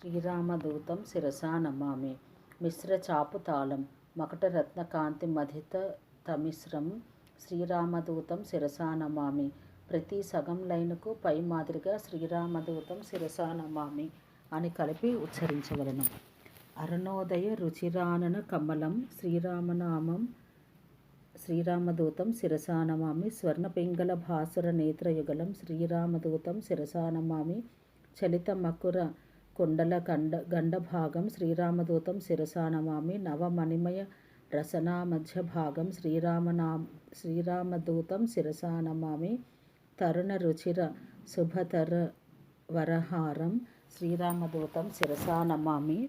శ్రీరామదూతం శిరసా నమామి. మిశ్రచాపుతాళం మకటరత్నకాంతి మధిత తమిశ్రం శ్రీరామదూతం శిరసా నమామి. ప్రతి సగం లైనుకు పై మాదిరిగా శ్రీరామదూతం శిరసా నమామి అని కలిపి ఉచ్చరించవలను. అరుణోదయ రుచిరానన కమలం శ్రీరామనామం శ్రీరామదూతం శిరసా నమామి. స్వర్ణపింగళ భాసుర నేత్రయుగలం శ్రీరామదూతం శిరసా నమామి. చలిత మకుర కుండల గండభాగం శ్రీరామదూతం శిరసా నమామి. నవమణిమయ రసనా మధ్య భాగం శ్రీరామదూతం శిరసా నమామి. తరుణ రుచిర శుభతర వరహారం శ్రీరామదూతం శిరసా నమామి.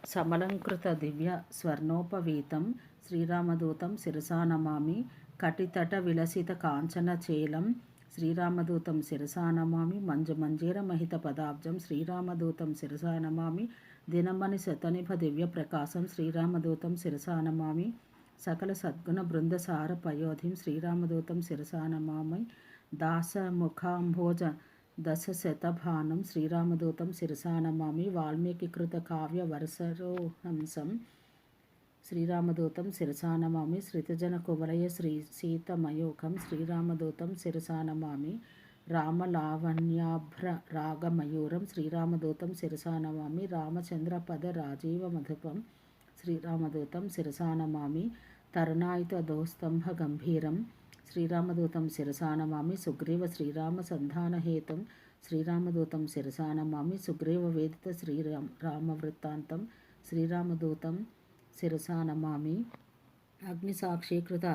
సమలంకృత దివ్య స్వర్ణోపవీతం శ్రీరామదూతం శిరసా నమామి. కటితట విలసిత కాంచన చేలం శ్రీరామదూతం శిరసా నమామి. మంజుమంజీర మహిత పదాబ్జం శ్రీరామదూతం శిరసా నమామి. దినమణి శతనిభ దివ్య ప్రకాశం శ్రీరామదూతం శిరసా నమామి. సకల సద్గుణ బృంద సార పయోధిం శ్రీరామదూతం శిరసా నమామి. దాస ముఖాంభోజ దశశతభానం శ్రీరామదూతం శిరసా నమామి. వాల్మీకికృత కావ్య వరసరోహంసం శ్రీరామదూతం శిరసా నమామి. శ్రితజన కువలయ శ్రీ సీతమయూఖం శ్రీరామదూతం శిరసా నమామి. రామలావణ్యాభ్ర రాగమయూరం శ్రీరామదూతం శిరసా నమామి. రామచంద్ర పద రాజీవ మధుపం శ్రీరామదూతం శిరసా నమామి. తరుణాయుత దోస్తంభ గంభీరం శ్రీరామదూతం శిరసా నమామి. సుగ్రీవ శ్రీరామ సంధానహేతం శ్రీరామదూతం శిరసా నమామి. సుగ్రీవ వేదిత శ్రీరామవృత్తాంతం శ్రీరామదూతం శిరసా నమామి. అగ్నిసాక్షీకృత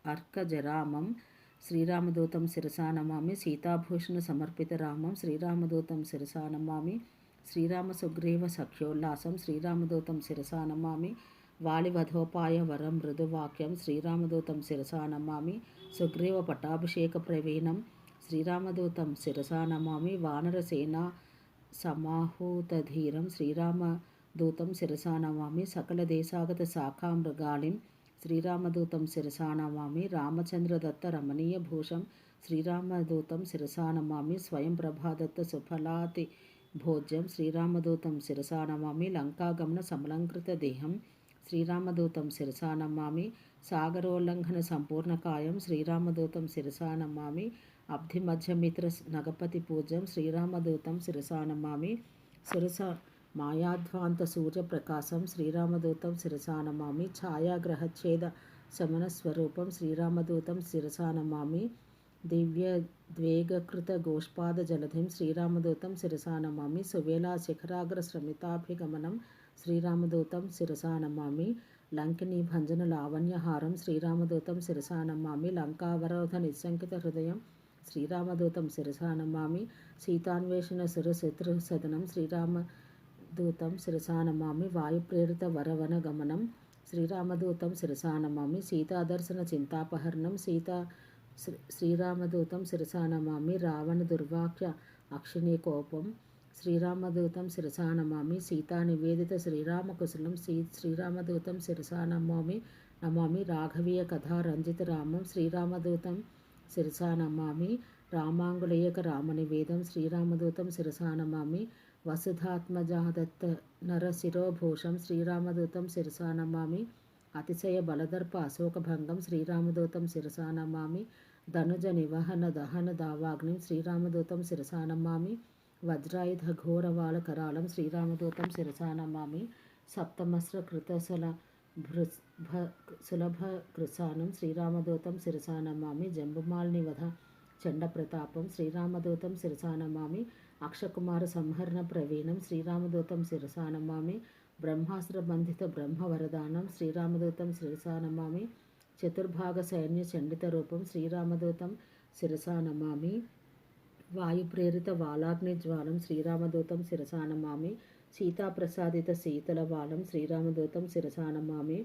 అర్కజరామం శ్రీరామదూతం శిరసా నమామి. సీతాభూషణ సమర్పిత రామం శ్రీరామదూతం శిరసా నమామి. శ్రీరామ సుగ్రీవ సఖ్యోల్లాసం శ్రీరామదూతం శిరసా నమామి. వాలివధోపాయ వరం మృదువాక్యం శ్రీరామదూతం శిరసా నమామి. సుగ్రీవ పట్టాభిషేక ప్రవీణం శ్రీరామదూతం శిరసా నమామి. వానరసేనా సమాహూతధీరం శ్రీరామదూతం శిరసా నమామి. సకల దేశాగత శాఖామృగాళిం శ్రీరామదూతం శిరసా నమామి. రామచంద్రదత్త రమణీయ భూషం శ్రీరామదూతం శిరసా నమామి. స్వయం ప్రభాదత్త సుఫలాతి భోజ్యం శ్రీరామదూతం శిరసా నమామి. లంకాగమన సమలంకృత దేహం శ్రీరామదూతం శిరసా నమామి. సాగరోల్లంఘన సంపూర్ణకాయం శ్రీరామదూతం శిరసా నమామి. అబ్ధిమధ్యమిత్ర నగపతి పూజ్యం శ్రీరామదూతం శిరసా నమామి. శిరస మాయాధ్వాంత సూర్యప్రకాశం శ్రీరామదూతం శిరసా నమామి. ఛాయాగ్రహచ్ఛేద శమనస్వరూపం శ్రీరామదూతం శిరసా నమామి. దివ్యద్వేగకృత గోష్పాద జలధిం శ్రీరామదూతం శిరసా నమామి. సువేలా శిఖరాగ్ర శ్రమితాభిగమనం శ్రీరామదూతం శిరసా నమామి. లంకిని భంజన లావణ్యహారం శ్రీరామదూతం శిరసా నమామి. లంకావరోధ నిశంకిత హృదయం శ్రీరామదూతం శిరసా నమామి. సీతాన్వేషణ సురశత్రు సదనం శ్రీరామదూతం శిరసా నమామి. వాయుప్రేరిత వరవన గమనం శ్రీరామదూతం శిరసా నమామి. సీతాదర్శన చింతాపహరణం శ్రీరామదూతం శిరసా నమామి. రావణ దుర్వాక్య అక్షిణీ కోపం శ్రీరామదూతం శిరసా నమామి. సీతా నివేదిత శ్రీరామకుశలం శ్రీరామదూతం శిరసా నమామి. రాఘవీయ కథా రంజిత రామం శ్రీరామదూతం శిరసా నమామి. రామాంగుళేయక రామనివేదం శ్రీరామదూతం శిరసా నమామి. వసుధాత్మజాదత్త నరశిరోభూషం శ్రీరామదూతం శిరసా నమామి. అతిశయ బలదర్ప అశోకభంగం శ్రీరామదూతం శిరసా నమామి. ధనుజ నివహన దహన దావాగ్నిం శ్రీరామదూతం శిరసా నమామి. వజ్రాయుధ ఘోరవాళ కరాళం శ్రీరామదూతం శిరసా నమామి. సప్తమస్ర కృత సులభ కృసానం శ్రీరామదూతం శిరసా నమామి. జంబుమాలిని వధ చండ ప్రతాపం శ్రీరామదూతం శిరసా నమామి. అక్షకుమార సంహరణ ప్రవీణం శ్రీరామదూతం శిరసా నమామి. బ్రహ్మాస్త్ర బంధిత బ్రహ్మవరదానం శ్రీరామదూతం శిరసా నమామి. చతుర్భాగ సైన్య చండిత రూపం శ్రీరామదూతం శిరసా నమామి. వాయుప్రేరిత వాలాగ్ని జ్వాలం శ్రీరామదూతం శిరసా నమామి. సీతాప్రసాదిత శీతలవాళం శ్రీరామదూతం శిరసా నమామి.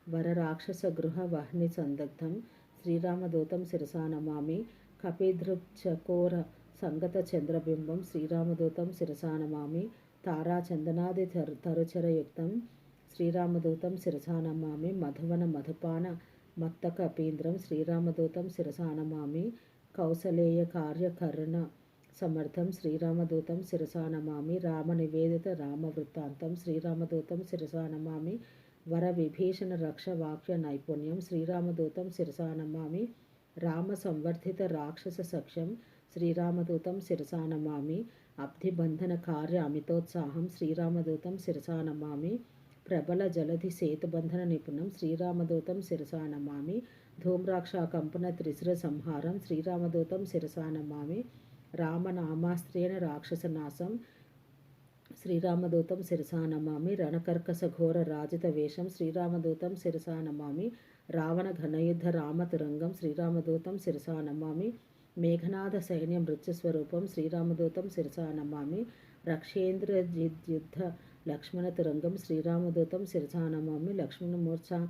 వరరాక్షస గృహ వహ్ని సందగ్ధం శ్రీరామదూతం శిరసా నమామి. కపిధృక్చకోర సంగత చంద్రబింబం శ్రీరామదూతం శిరసా నమామి. తారాచందనాది తరుచరయుక్తం శ్రీరామదూతం శిరసా నమామి. మధువన మధుపాన మత్తకపీంద్రం శ్రీరామదూతం శిరసా నమామి. కౌసలేయ కార్యకర్ణ సమర్థం శ్రీరామదూతం శిరసా నమామి. రామనివేదిత రామవృత్తాంతం శ్రీరామదూతం శిరసా నమామి. వరవిభీషణ రక్ష వాక్య నైపుణ్యం శ్రీరామదూతం శిరసా నమామి. రామ సంవర్ధిత రాక్షస సఖ్యం శ్రీరామదూతం శిరసా నమామి. అబ్ధిబంధన కార్య అమితోత్సాహం శ్రీరామదూతం శిరసా నమామి. ప్రబల జలధి సేతుబంధన నిపుణం శ్రీరామదూతం శిరసా నమామి. ధూమ్రాక్ష కంపన త్రిశిర సంహారం శ్రీరామదూతం శిరసా నమామి. రామనామాస్త్రేణ రాక్షసనాశం శ్రీరామదూతం శిరసా నమామి. రణకర్కస ఘోర రాజిత వేషం శ్రీరామదూతం శిరసా నమామి. రావణ ఘనయుద్ధ రామతురంగం శ్రీరామదూతం శిరసా నమామి. మేఘనాథ సైన్య మృత్యుస్వరూపం శ్రీరామదూతం శిరసా నమామి. రక్షేంద్రజిద్యుద్ధ లక్ష్మణ తురంగం శ్రీరామదూతం శిరసా నమామి. లక్ష్మణమూర్ఛ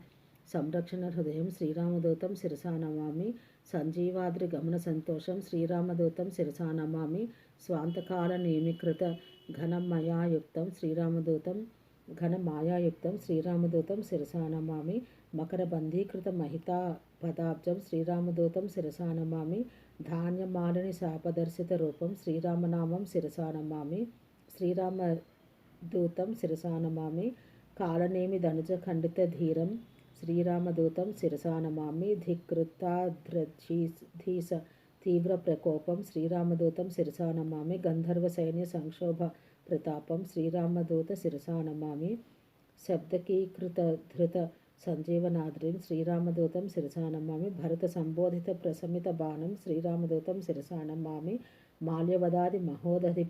సంరక్షణ హృదయం శ్రీరామదూతం శిరసా నమామి. సంజీవాద్రి గమన సంతోషం శ్రీరామదూతం శిరసా నమామి. స్వాంతకాల నియమీకృత ఘనమయాయుక్తం శ్రీరామదూతం శిరసా నమామి. మకరబంధీకృత మహితా పదాబ్జం శ్రీరామదూతం శిరసా నమామి. ధాన్యమాలిని శాపదర్శిత రూపం శ్రీరామనామం శిరసా నమామి. శ్రీరామదూతం శిరసా నమామి. కాలనేమి ధనుజ ఖండిత ధీరం శ్రీరామదూతం శిరసా నమామి. ధిక్ృతాధ్రధీస తీవ్ర ప్రకోపం శ్రీరామదూతం శిరసా నమామి. గంధర్వ సైన్య సంక్షోభ ప్రతాపం శ్రీరామదూత శిరసా నమామి. శబ్దకీకృత ధృత సంజీవనాద్రిం శ్రీరామదూతం శిరసా నమామి. భరత సంబోధిత ప్రశమిత బాణం శ్రీరామదూతం శిరసా నమామి. మాల్యవదాది మహోదధి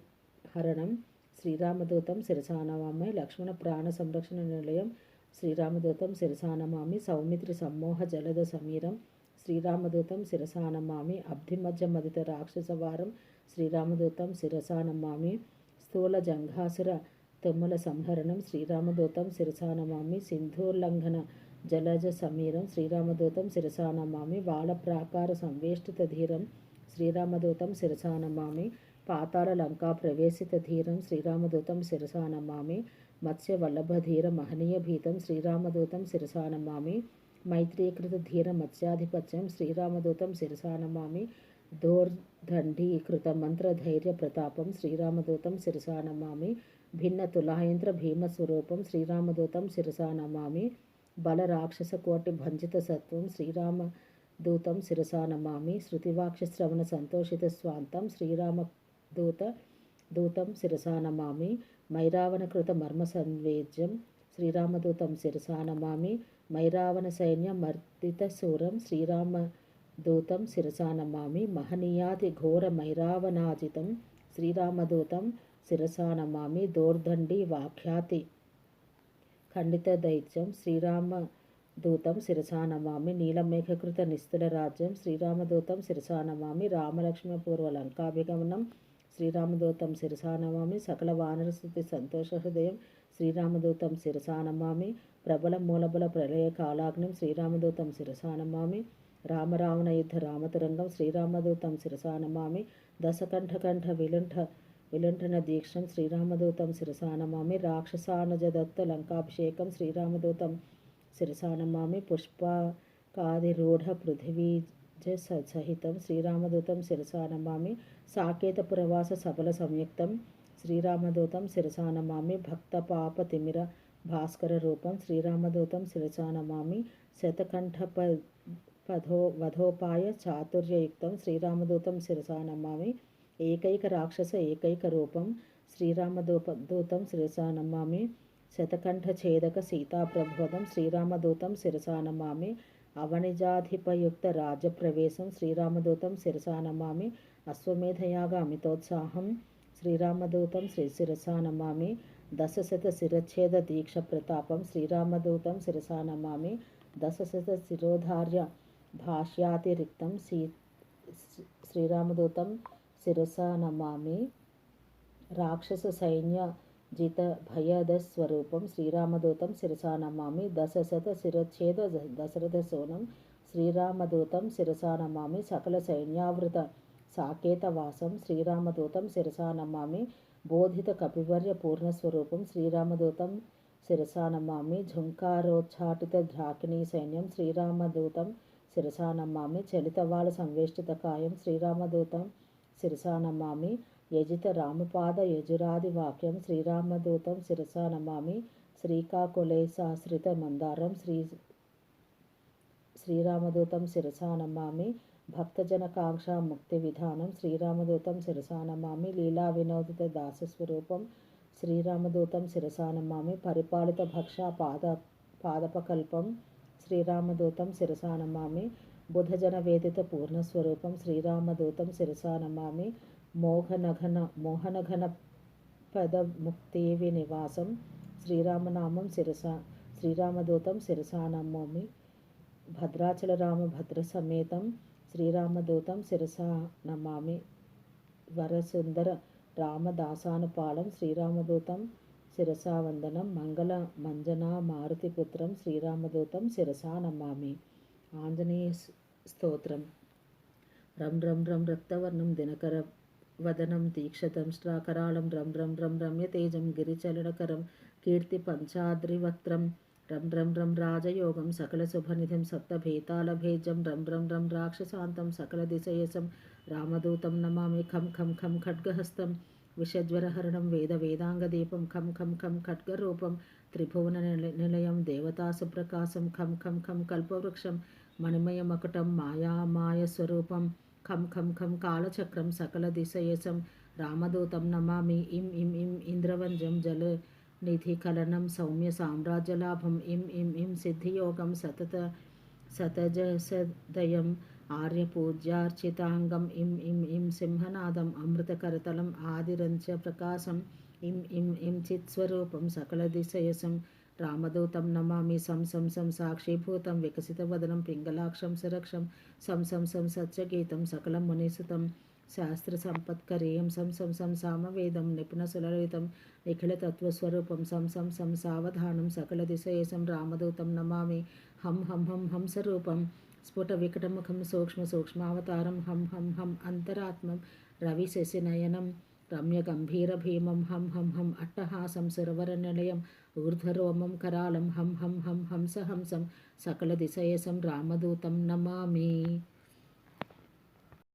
హరణం శ్రీరామదూతం శిరసా నమామి. లక్ష్మణ ప్రాణ సంరక్షణ నిలయం శ్రీరామదూతం శిరసా నమామి. సౌమిత్రి సమ్మోహ జలద సమీరం శ్రీరామదూతం శిరసా నమామి. అబ్ధిమధ్య మదిత రాక్షసవారం శ్రీరామదూతం శిరసా నమామి. స్థూల జంఘాసుర తుమ్మల సంహరణం శ్రీరామదూతం శిరసా నమామి. సింధూర్లంఘన జలజ సమీరం శ్రీరామదూతం శిరసా నమామి. బాల ప్రాకార సంవేష్టిత ధీరం శ్రీరామదూతం శిరసా నమామి. పాతాళ లంకా ప్రవేశిత ధీరం శ్రీరామదూతం శిరసా నమామి. మత్స్య వల్లభధీర మహనీయ భీతం శ్రీరామదూతం శిరసా నమామి. మైత్రీకృత ధీర మత్స్యాధిపత్యం శ్రీరామదూతం శిరసా నమామి. దోర్దండీకృత మంత్రధైర్య ప్రతాపం శ్రీరామదూతం శిరసా నమామి. భిన్న తులాయంత్ర భీమస్వరూపం శ్రీరామదూతం శిరసా నమామి. బల రాక్షస కోటి భంజిత సత్వం శ్రీరామదూతం శిరసా నమామి. శృతివాక్ష శ్రవణ సంతోషిత స్వాంతం శ్రీరామదూతం శిరసా నమామి. మైరావణకృత మర్మ సంవేద్యం శ్రీరామదూతం శిరసా నమామి. మైరావణ సైన్య మర్దిత శూరం శ్రీరామదూతం శిరసా నమామి. మహనీయాతి ఘోర మైరావణాజితం శ్రీరామదూతం శిరసా నమామి. దోర్దండి వాఖ్యాతి ఖండిత దైత్యం శ్రీరామదూతం శిరసా నమామి. నీలమేఘకృత నిస్తుల రాజ్యం శ్రీరామదూతం శిరసా నమామి. రామలక్ష్మణ పూర్వ లంకాభిగమనం శ్రీరామదూతం శిరసా నమామి. సకల వానరస్థుతి సంతోష హృదయం శ్రీరామదూతం శిరసా నమామి. ప్రబల మూలబల ప్రళయ కాలాగ్నం శ్రీరామదూతం శిరసా నమామి. రామరావణ యుద్ధ రామతురంగం శ్రీరామదూతం శిరసా నమామి. దశకంఠకంఠ విలుంఠన దీక్షం శ్రీరామదూతం శిరసా నమామి. రాక్షసానజ దత్త లంకాభిషేకం శ్రీరామదూతం శిరసా నమామి. పుష్పకాదిరూఢ పృథివీజ సహితం శ్రీరామదూతం శిరసా నమామి. సాకేతపురవాస సబల సంయుక్తం శ్రీరామదూతం శిరసా నమామి. భక్త పాప తిమిర భాస్కర రూపం శ్రీరామదూతం శిరసా నమామి. శతకంఠ వధోపాయ చాతుర్యయుక్తం శ్రీరామదూతం శిరసా నమామి. ఏకైక రాక్షస ఏకైక రూపం శ్రీరామదూతం శిరసా నమామి. శతకంఠ ఛేదక సీతాప్రబోధం శ్రీరామదూతం శిరసా నమామి. అవనిజాధిపయుక్త రాజ్యప్రవేశం శ్రీరామదూతం శిరసా నమామి. అశ్వమేధయాగ అమితోత్సాహం శ్రీరామదూతం శిరసా నమామి. దశశత శిరచ్ఛేద దీక్ష ప్రతాపం శ్రీరామదూతం శిరసా నమామి. దశశత శిరోధార్య భాష్యాతిరిక్తం శ్రీరామదూతం శిరసా నమామి. రాక్షస సైన్య జిత భయద స్వరూపం శ్రీరామదూతం శిరసా నమామి. దశశత శిరచ్ఛేద దశరథ సోనం శ్రీరామదూతం శిరసా నమామి. సకల సైన్యావృత సాకేతవాసం శ్రీరామదూతం శిరసా నమామి. బోధిత కపివర్య పూర్ణస్వరూపం శ్రీరామదూతం శిరసా నమామి. ఝుంకారోచ్ఛాటిత ఢాకినీ సైన్యం శ్రీరామదూతం శిరసా నమామి. చలితవాళ సంవేష్టిత కాయం శ్రీరామదూతం శిరసా నమామి. యజిత రామపాద యజురాది వాక్యం శ్రీరామదూతం శిరసా నమామి. శ్రీకాకుళేశాశ్రిత మందారం శ్రీరామదూతం శిరసా నమామి. భక్తజనకాంక్ష ముక్తి విధానం శ్రీరామదూతం శిరసా నమామి. లీలా వినోదిత దాసస్వరూపం శ్రీరామదూతం శిరసా నమామి. పరిపాలిత భక్ష పాదపకల్పం శ్రీరామదూతం శిరసా నమామి. బుధజన వేదిత పూర్ణస్వరూపం శ్రీరామదూతం శిరసా నమామి. మోహనఘన పదముక్తి వినివాసం శ్రీరామనామం శ్రీరామదూతం శిరసా నమామి. భద్రాచల రామ భద్ర సమేతం శ్రీరామదూతం శిరసా నమామి. వరసుందర రామదాసానుపాలం శ్రీరామదూతం శిరసా వందనం. మంగళ మంజనా మారుతిపుత్రం శ్రీరామదూతం శిరసా నమామి. ఆంజనేయ స్తోత్రం. రం రం రం రక్తవర్ణం దినకర వదనం తీక్షదంష్ట్రాకరాళం రం రం రం రమ్యతేజం గిరిచలనకరం కీర్తి పంచాద్రివక్త్రం రం రం రం రాజయోగం సకల శుభనిధిం సప్తభేతాళభేజం రం రం రం రాక్షసాంతం సకల దిశయసం రామదూతం నమామి. ఖం ఖం ఖం ఖడ్గహస్తం విషజ్వరహరణం వేద వేదాంగదీపం ఖం ఖం ఖం ఖడ్గరూపం త్రిభువన నిలయం దేవతాసుప్రకాశం ఖం ఖం ఖం కల్పవృక్షం మణిమయమకుటం మాయామాయస్వరూపం ఖం ఖం ఖం కాళచక్రం సకల దిశయసం రామదూతం నమామి. ఇం ఇం ఇం ఇంద్రవంజం జల నిధి కలనం సౌమ్య సామ్రాజ్యలాభం ఇం ఇం ఇం సిద్ధియోగం సతజసదయం ఆర్యపూజ్యార్చితాంగం ఇం ఇం ఇం సింహనాదం అమృతకరతలం ఆదిరంచ ప్రకాశం ఇం ఇం ఇం చిత్స్వరూపం సకల దిశయసం రామదూతం నమామి. సం సం సం సాక్షిభూతం వికసితవదనం పింగళాక్షం సురక్షం సం సం సం సత్యగీతం సకలం మునిసుతం శాస్త్ర సంపత్కరేయం సం సం సం సామవేదం నిపుణసులలితం నిఖిలతత్వస్వరూపం సం సం సం సావధానం సకల దిశయేసం రామదూతం నమామి. హం హం హం హంసరూపం స్ఫుట వికటముఖం సూక్ష్మావతారం హం హం హం అంతరాత్మం రవిశశినయనం రమ్యగంభీరభీమం హం హం హం అట్టహాసం సురవరనిలయం ఊర్ధ్వరోమం కరాళం హం హం హం హంసహంసం సకల దిశయేసం రామదూతం నమామి.